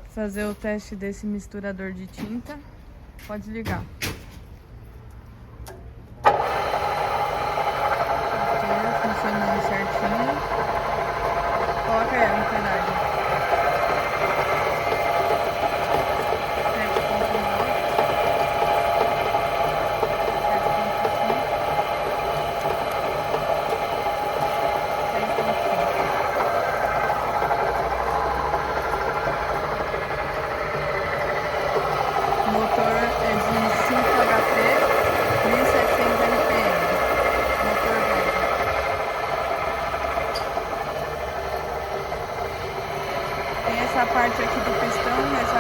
fazer o teste desse misturador de tinta. Pode ligar. Funcionando certinho. Coloca aí a amperagem. 7.5. O motor é de 5 HP, 1.700 RPM. Motor velho. Tem essa parte aqui do pistão, essa